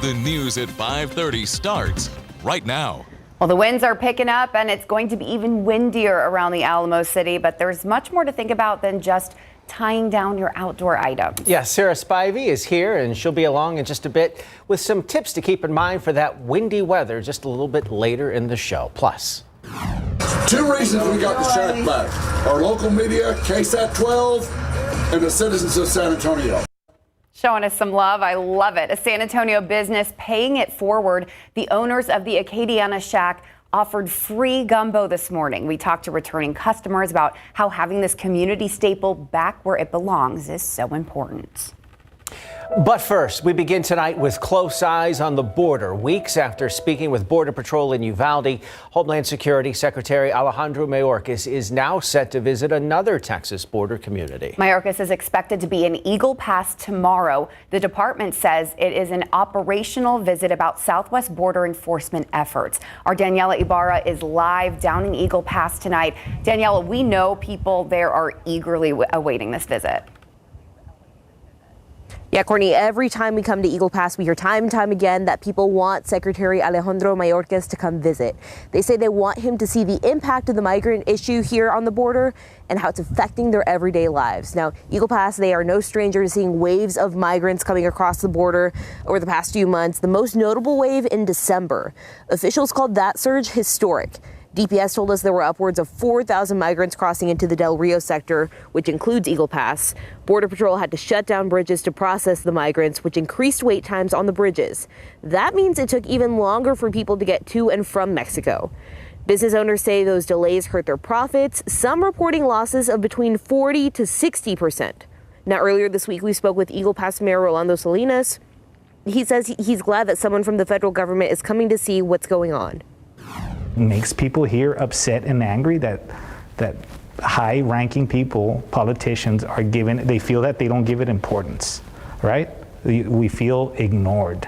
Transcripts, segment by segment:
The news at 5:30 starts right now. Well, the winds are picking up and it's going to be even windier around the Alamo City, but there's much more to think about than just tying down your outdoor items. Yeah, Sarah Spivey is here and she'll be along in just a bit with some tips to keep in mind for that windy weather just a little bit later in the show. Plus, 2 reasons we got the shack back: our local media, KSAT 12, and the citizens of San Antonio. Showing us some love. I love it. A San Antonio business paying it forward. The owners of the Acadiana Shack offered free gumbo this morning. We talked to returning customers about how having this community staple back where it belongs is so important. but first, we begin tonight with close eyes on the border. Weeks after speaking with Border Patrol in Uvalde, Homeland Security Secretary Alejandro Mayorkas is now set to visit another Texas border community. Mayorkas is expected to be in Eagle Pass tomorrow. The department says it is an operational visit about Southwest border enforcement efforts. Our Daniela Ibarra is live down in Eagle Pass tonight. Daniela, we know people there are eagerly awaiting this visit. Yeah, Courtney, every time we come to Eagle Pass, we hear time and time again that people want Secretary Alejandro Mayorkas to come visit. They say they want him to see the impact of the migrant issue here on the border and how it's affecting their everyday lives. Now, Eagle Pass, they are no stranger to seeing waves of migrants coming across the border over the past few months, the most notable wave in December. Officials called that surge historic. DPS told us there were upwards of 4,000 migrants crossing into the Del Rio sector, which includes Eagle Pass. Border Patrol had to shut down bridges to process the migrants, which increased wait times on the bridges. That means it took even longer for people to get to and from Mexico. Business owners say those delays hurt their profits, some reporting losses of between 40 to 60%. Now, earlier this week, we spoke with Eagle Pass Mayor Rolando Salinas. He says he's glad that someone from the federal government is coming to see what's going on. Makes people here upset and angry that high-ranking people, politicians, they feel that they don't give it importance, right? We feel ignored.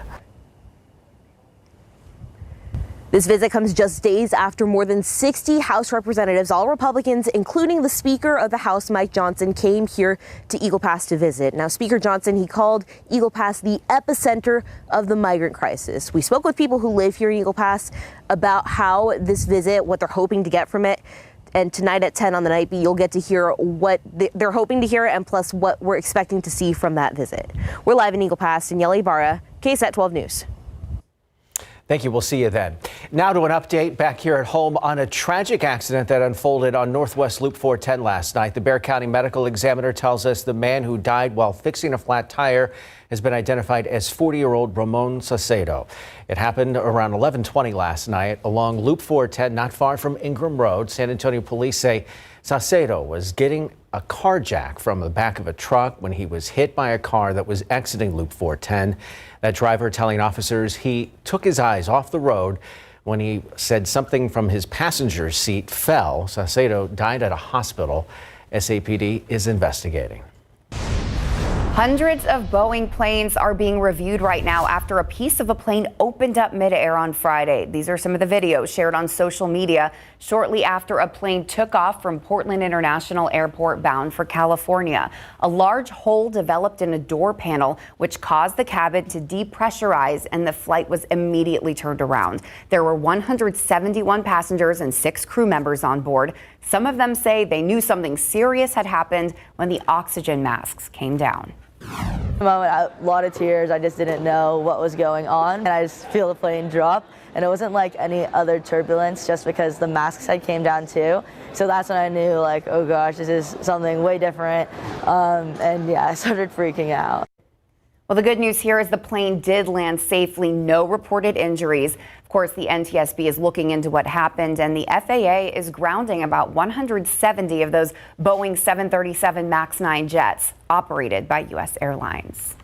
This visit comes just days after more than 60 House representatives, all Republicans, including the Speaker of the House, Mike Johnson, came here to Eagle Pass to visit. Now, Speaker Johnson, he called Eagle Pass the epicenter of the migrant crisis. We spoke with people who live here in Eagle Pass about how this visit, what they're hoping to get from it. And tonight at 10 on the Night Beat, you'll get to hear what they're hoping to hear and plus what we're expecting to see from that visit. We're live in Eagle Pass. Daniela Ibarra, KSAT 12 News. Thank you. We'll see you then. Now to an update back here at home on a tragic accident that unfolded on Northwest Loop 410 last night. The Bexar County Medical Examiner tells us the man who died while fixing a flat tire has been identified as 40-year-old Ramon Saucedo. It happened around 11:20 last night along Loop 410, not far from Ingram Road. San Antonio police say Saucedo was getting a car jack from the back of a truck when he was hit by a car that was exiting Loop 410. That driver telling officers he took his eyes off the road when he said something from his passenger seat fell. Saucedo died at a hospital. SAPD is investigating. Hundreds of Boeing planes are being reviewed right now after a piece of a plane opened up midair on Friday. These are some of the videos shared on social media shortly after a plane took off from Portland International Airport bound for California. A large hole developed in a door panel, which caused the cabin to depressurize, and the flight was immediately turned around. There were 171 passengers and 6 crew members on board. Some of them say they knew something serious had happened when the oxygen masks came down. A lot of tears. I just didn't know what was going on, and I just feel the plane drop, and it wasn't like any other turbulence just because the masks had came down too. So that's when I knew, like, oh gosh, this is something way different, and yeah, I started freaking out. Well, the good news here is the plane did land safely, no reported injuries. Of course, the NTSB is looking into what happened, and the FAA is grounding about 170 of those Boeing 737 MAX 9 jets operated by U.S. Airlines.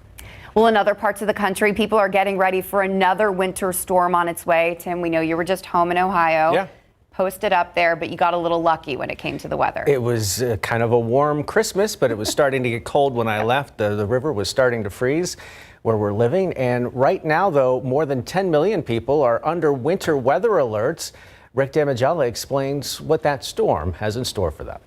Well, in other parts of the country, people are getting ready for another winter storm on its way. Tim, we know you were just home in Ohio. Yeah. Posted up there, but you got a little lucky when it came to the weather. It was kind of a warm Christmas, but it was starting to get cold when I left. The river was starting to freeze where we're living. And right now, though, more than 10 million people are under winter weather alerts. Rick Damigella explains what that storm has in store for them.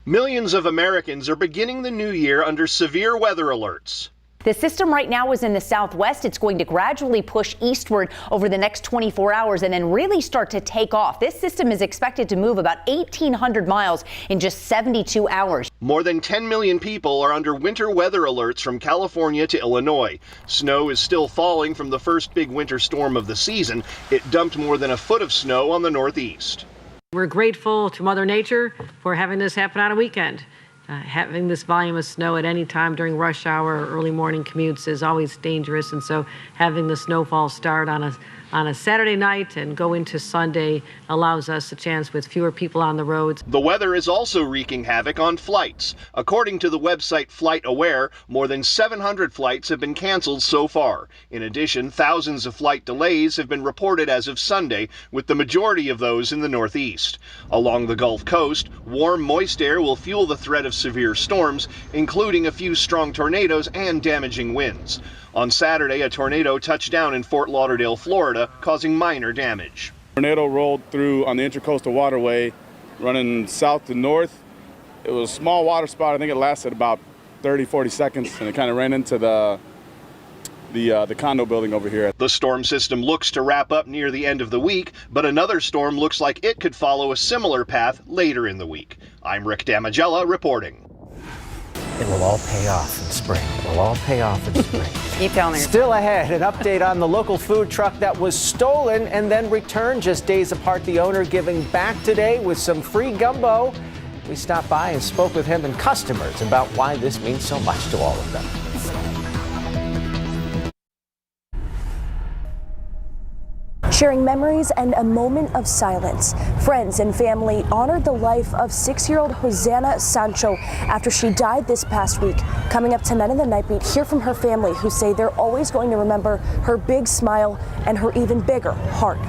Millions of Americans are beginning the new year under severe weather alerts. The system right now is in the southwest. It's going to gradually push eastward over the next 24 hours and then really start to take off. This system is expected to move about 1,800 miles in just 72 hours. More than 10 million people are under winter weather alerts from California to Illinois. Snow is still falling from the first big winter storm of the season. It dumped more than a foot of snow on the northeast. We're grateful to Mother Nature for having this happen on a weekend. Having this volume of snow at any time during rush hour or early morning commutes is always dangerous, and so having the snowfall start on a Saturday night and go into Sunday allows us a chance with fewer people on the roads. The weather is also wreaking havoc on flights. According to the website Flight Aware, more than 700 flights have been canceled so far. In addition, thousands of flight delays have been reported as of Sunday, with the majority of those in the Northeast. Along the Gulf Coast, warm, moist air will fuel the threat of severe storms, including a few strong tornadoes and damaging winds. On Saturday, a tornado touched down in Fort Lauderdale, Florida, causing minor damage. Tornado rolled through on the Intracoastal Waterway, running south to north. It was a small water spot. I think it lasted about 30-40 seconds, and it kind of ran into the condo building over here. The storm system looks to wrap up near the end of the week, but another storm looks like it could follow a similar path later in the week. I'm Rick Damagella reporting. It will all pay off in spring. It will all pay off in spring. Keep telling her. Still ahead, an update on the local food truck that was stolen and then returned just days apart. The owner giving back today with some free gumbo. We stopped by and spoke with him and customers about why this means so much to all of them. Sharing memories and a moment of silence. Friends and family honored the life of 6-year-old Hosanna Sancho after she died this past week. Coming up tonight in the Night Beat, hear from her family who say they're always going to remember her big smile and her even bigger heart.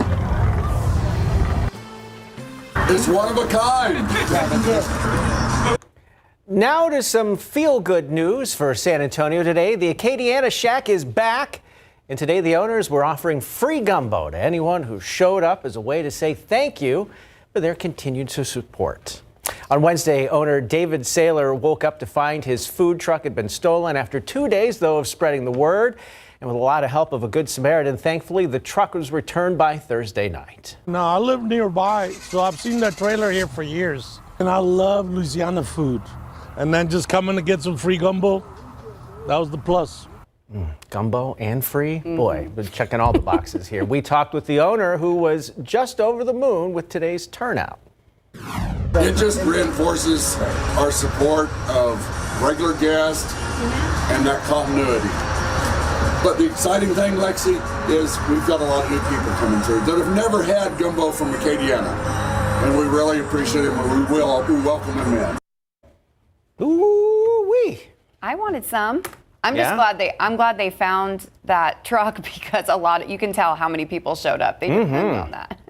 It's one of a kind. Now to some feel-good news for San Antonio today. The Acadiana Shack is back. And today, the owners were offering free gumbo to anyone who showed up as a way to say thank you for their continued support. On Wednesday, owner David Saylor woke up to find his food truck had been stolen. After 2 days, though, of spreading the word, and with a lot of help of a Good Samaritan, thankfully, the truck was returned by Thursday night. No, I live nearby, so I've seen that trailer here for years. And I love Louisiana food. And then just coming to get some free gumbo, that was the plus. Gumbo and free? Boy, we're checking all the boxes here. We talked with the owner who was just over the moon with today's turnout. It just reinforces our support of regular guests and that continuity. But the exciting thing, Lexi, is we've got a lot of new people coming through that have never had gumbo from Acadiana. And we really appreciate it, and we welcome them in. Ooh-wee. I wanted some. I'm glad they found that truck because you can tell how many people showed up. They depend on that.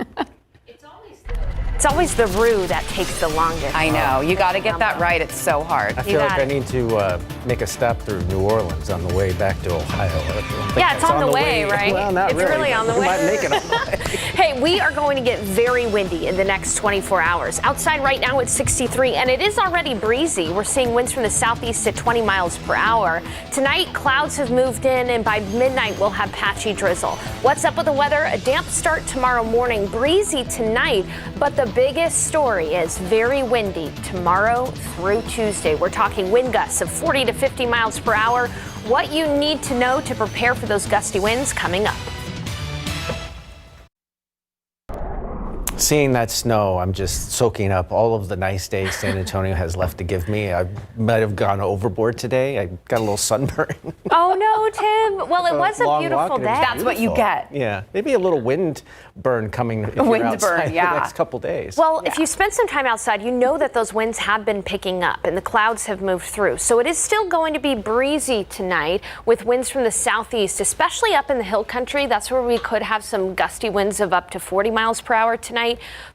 It's always the roux that takes the longest. I know. You got to get that right. It's so hard. I feel like I need to make a stop through New Orleans on the way back to Ohio. Yeah, it's on the way, right? Well, not it's really on the way. We might make it on the way. Hey, we are going to get very windy in the next 24 hours. Outside right now it's 63 and it is already breezy. We're seeing winds from the southeast at 20 miles per hour. Tonight, clouds have moved in and by midnight we'll have patchy drizzle. What's up with the weather? A damp start tomorrow morning, breezy tonight, but the biggest story is very windy tomorrow through Tuesday. We're talking wind gusts of 40 to 50 miles per hour. What you need to know to prepare for those gusty winds coming up. Seeing that snow, I'm just soaking up all of the nice days San Antonio has left to give me. I might have gone overboard today. I got a little sunburn. Oh no, Tim. Well, it was a beautiful day. That's what you get. Yeah, maybe a little wind burn coming if you're outside the next couple days. Well, if you spend some time outside, you know that those winds have been picking up and the clouds have moved through. So it is still going to be breezy tonight with winds from the southeast, especially up in the hill country. That's where we could have some gusty winds of up to 40 miles per hour tonight.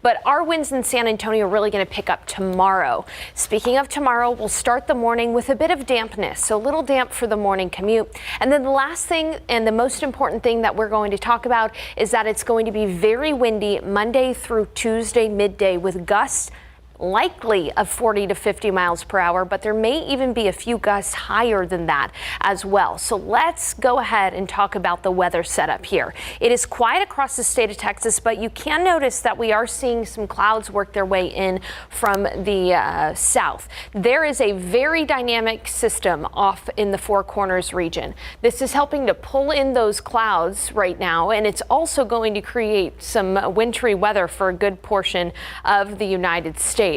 But our winds in San Antonio are really going to pick up tomorrow. Speaking of tomorrow, we'll start the morning with a bit of dampness, so a little damp for the morning commute. And then the last thing and the most important thing that we're going to talk about is that it's going to be very windy Monday through Tuesday midday with gusts likely of 40 to 50 miles per hour, but there may even be a few gusts higher than that as well. So let's go ahead and talk about the weather setup here. It is quiet across the state of Texas, but you can notice that we are seeing some clouds work their way in from the south. There is a very dynamic system off in the Four Corners region. This is helping to pull in those clouds right now, and it's also going to create some wintry weather for a good portion of the United States.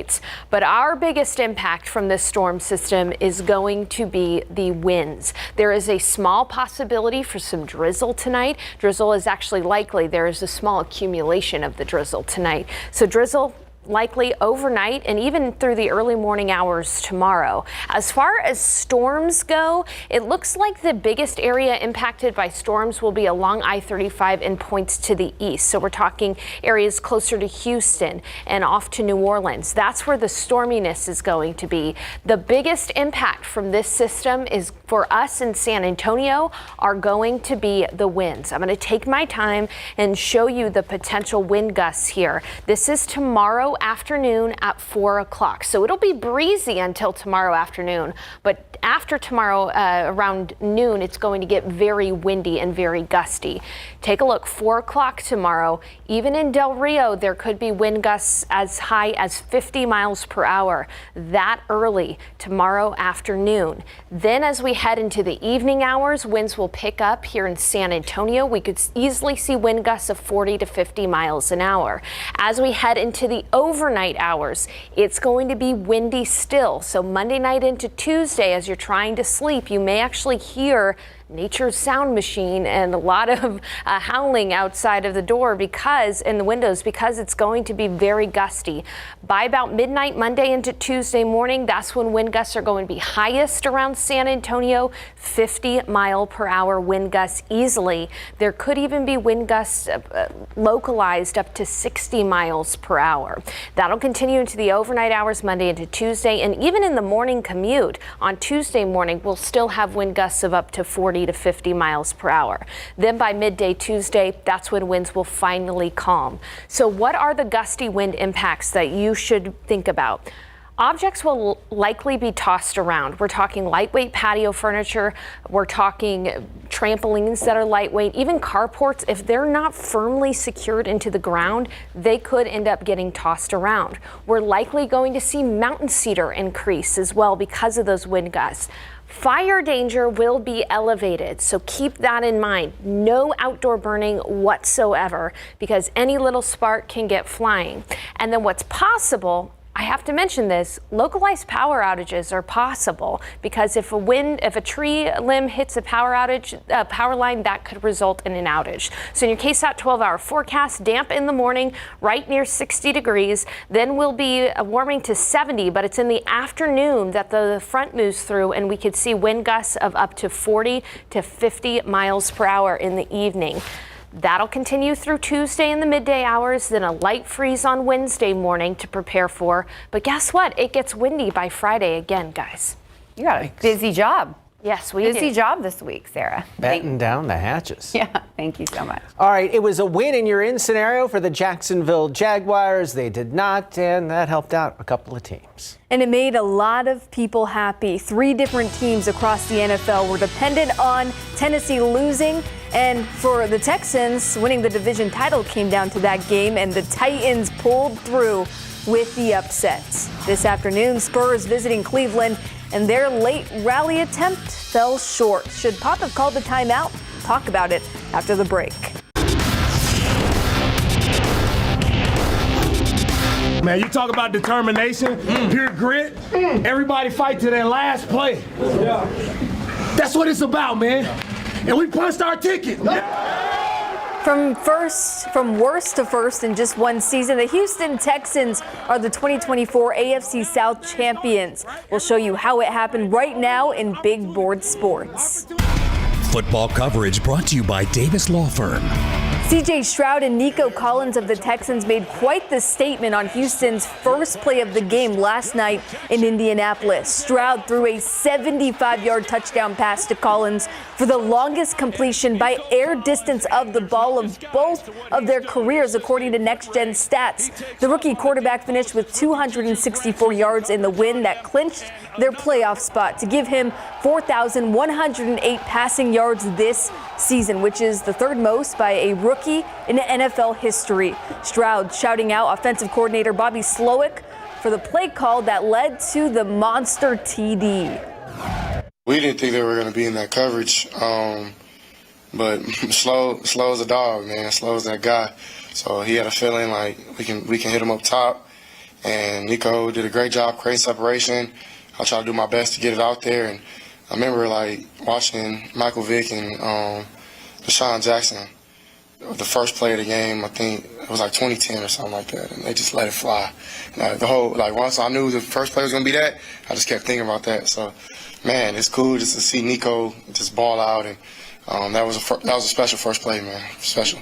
But our biggest impact from this storm system is going to be the winds. There is a small possibility for some drizzle tonight. Drizzle is actually likely. There is a small accumulation of the drizzle tonight. So drizzle likely overnight and even through the early morning hours tomorrow. As far as storms go, it looks like the biggest area impacted by storms will be along I-35 and points to the east. So we're talking areas closer to Houston and off to New Orleans. That's where the storminess is going to be. The biggest impact from this system is for us in San Antonio are going to be the winds. I'm going to take my time and show you the potential wind gusts here. This is tomorrow afternoon at 4 o'clock. So it'll be breezy until tomorrow afternoon, but after tomorrow around noon, it's going to get very windy and very gusty. Take a look, 4 o'clock tomorrow, even in Del Rio, there could be wind gusts as high as 50 miles per hour that early tomorrow afternoon. Then as we head into the evening hours, winds will pick up here in San Antonio. We could easily see wind gusts of 40 to 50 miles an hour. As we head into the overnight hours, it's going to be windy still. So Monday night into Tuesday, as you're trying to sleep, you may actually hear nature's sound machine and a lot of howling outside of the door in the windows because it's going to be very gusty. By about midnight Monday into Tuesday morning, that's when wind gusts are going to be highest around San Antonio, 50 mile per hour wind gusts easily. There could even be wind gusts localized up to 60 miles per hour. That'll continue into the overnight hours Monday into Tuesday, and even in the morning commute on Tuesday morning, we'll still have wind gusts of up to 40 to 50 miles per hour. Then by midday Tuesday, that's when winds will finally calm. So what are the gusty wind impacts that you should think about? Objects will likely be tossed around. We're talking lightweight patio furniture. We're talking trampolines that are lightweight. Even carports, if they're not firmly secured into the ground, they could end up getting tossed around. We're likely going to see mountain cedar increase as well because of those wind gusts. Fire danger will be elevated, so keep that in mind. No outdoor burning whatsoever because any little spark can get flying. And then what's possible, I have to mention this, localized power outages are possible because if a tree limb hits a power line, that could result in an outage. So in your KSAT 12-hour forecast, damp in the morning, right near 60 degrees, then we'll be warming to 70, but it's in the afternoon that the front moves through and we could see wind gusts of up to 40 to 50 miles per hour in the evening. That'll continue through Tuesday in the midday hours, then a light freeze on Wednesday morning to prepare for. But guess what? It gets windy by Friday again, guys. You got a busy job. Yes, we do. Busy job this week, Sarah. Batten down the hatches. Yeah, thank you so much. All right, it was a win in your in scenario for the Jacksonville Jaguars. They did not, and that helped out a couple of teams. And it made a lot of people happy. 3 different teams across the NFL were dependent on Tennessee losing. And for the Texans, winning the division title came down to that game, and the Titans pulled through with the upsets. This afternoon, Spurs visiting Cleveland, and their late rally attempt fell short. Should Pop have called the timeout? Talk about it after the break. Man, you talk about determination, pure grit. Everybody fight to their last play. Yeah. That's what it's about, man. And we punched our ticket. From worst to first in just one season, the Houston Texans are the 2024 AFC South champions. We'll show you how it happened right now in Big Board Sports. Football coverage brought to you by Davis Law Firm. C.J. Stroud and Nico Collins of the Texans made quite the statement on Houston's first play of the game last night in Indianapolis. Stroud threw a 75-yard touchdown pass to Collins for the longest completion by air distance of the ball of both of their careers, according to Next Gen Stats. The rookie quarterback finished with 264 yards in the win that clinched their playoff spot to give him 4,108 passing yards this season, which is the third most by a rookie in NFL history. Stroud shouting out offensive coordinator Bobby Slowick for the play call that led to the monster TD. We didn't think they were going to be in that coverage, but Slow is a dog, man. Slow is that guy. So he had a feeling like we can hit him up top, and Nico did a great job creating separation. I tried to do my best to get it out there, and I remember like watching Michael Vick and Deshaun Jackson. The first play of the game, I think it was like 2010 or something like that, and they just let it fly. And once I knew the first play was gonna be that, I just kept thinking about that. So, man, it's cool just to see Nico just ball out, and that was a special first play, man. Special.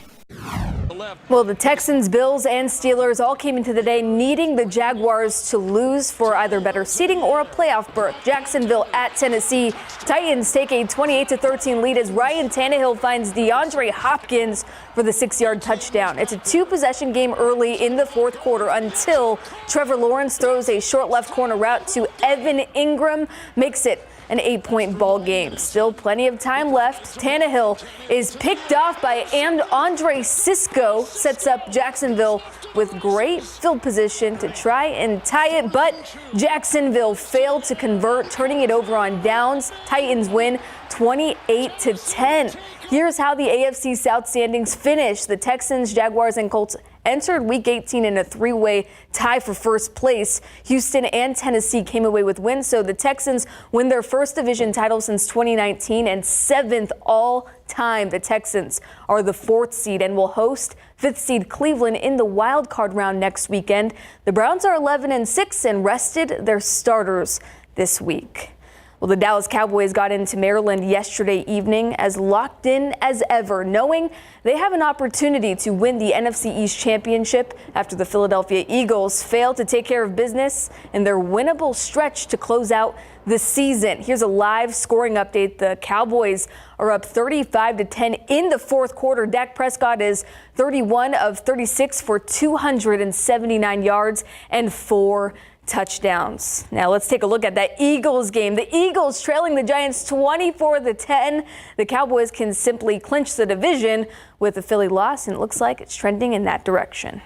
Well, the Texans, Bills, and Steelers all came into the day needing the Jaguars to lose for either better seeding or a playoff berth. Jacksonville at Tennessee. Titans take a 28-13 lead as Ryan Tannehill finds DeAndre Hopkins for the 6-yard touchdown. It's a 2-possession game early in the fourth quarter until Trevor Lawrence throws a short left corner route to Evan Ingram, makes it an 8-point ball game. Still plenty of time left. Tannehill is picked off by Andre Cisco, sets up Jacksonville with great field position to try and tie it, but Jacksonville failed to convert, turning it over on downs. Titans win 28-10. Here's how the AFC South standings finish. The Texans, Jaguars, and Colts entered Week 18 in a 3-way tie for first place. Houston and Tennessee came away with wins, so the Texans win their first division title since 2019 and 7th all-time. The Texans are the 4th seed and will host 5th seed Cleveland in the wild card round next weekend. The Browns are 11-6 and rested their starters this week. Well, the Dallas Cowboys got into Maryland yesterday evening as locked in as ever, knowing they have an opportunity to win the NFC East Championship after the Philadelphia Eagles failed to take care of business in their winnable stretch to close out the season. Here's a live scoring update. The Cowboys are up 35-10 in the fourth quarter. Dak Prescott is 31 of 36 for 279 yards and 4 touchdowns. Now let's take a look at that Eagles game. The Eagles trailing the Giants 24-10. The Cowboys can simply clinch the division with a Philly loss, and it looks like it's trending in that direction.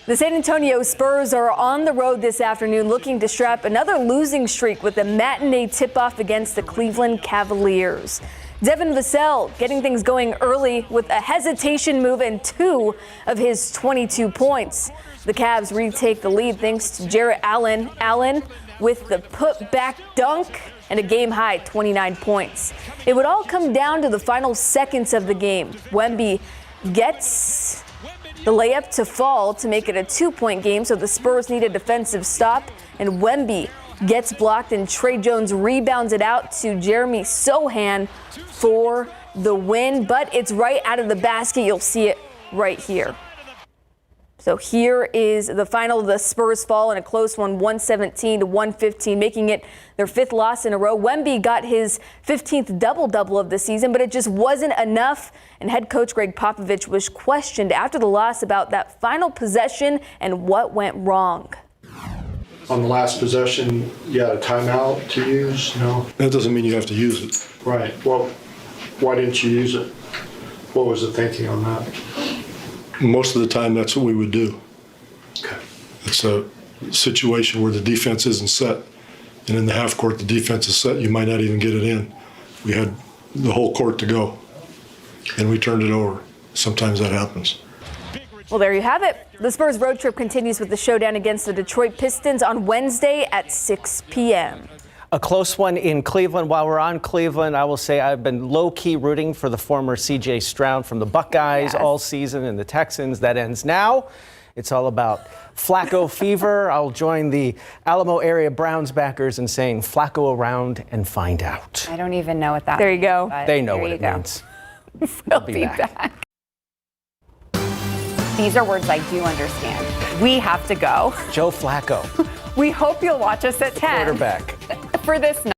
The San Antonio Spurs are on the road this afternoon looking to strap another losing streak with a matinee tip-off against the Cleveland Cavaliers. Devin Vassell getting things going early with a hesitation move and 2 of his 22 points. The Cavs retake the lead thanks to Jarrett Allen. Allen with the put-back dunk and a game-high 29 points. It would all come down to the final seconds of the game. Wemby gets the layup to fall to make it a 2-point game, so the Spurs need a defensive stop, and Wemby gets blocked, and Trey Jones rebounds it out to Jeremy Sohan for the win, but it's right out of the basket. You'll see it right here. So here is the final. The Spurs fall in a close one, 117-115, making it their 5th loss in a row. Wemby got his 15th double-double of the season, but it just wasn't enough. And head coach Greg Popovich was questioned after the loss about that final possession and what went wrong. On the last possession, you had a timeout to use? No? That doesn't mean you have to use it. Right. Well, why didn't you use it? What was the thinking on that? Most of the time, that's what we would do. Okay. It's a situation where the defense isn't set, and in the half court, the defense is set. You might not even get it in. We had the whole court to go, and we turned it over. Sometimes that happens. Well, there you have it. The Spurs road trip continues with the showdown against the Detroit Pistons on Wednesday at 6 p.m. A close one in Cleveland. While we're on Cleveland, I will say I've been low-key rooting for the former C.J. Stroud from the Buckeyes all season and the Texans. That ends now. It's all about Flacco fever. I'll join the Alamo area Browns backers in saying Flacco around and find out. I don't even know what that means. There you go. They know what it means. We'll be back. These are words I do understand. We have to go. Joe Flacco. We hope you'll watch us at 10. Quarterback. For this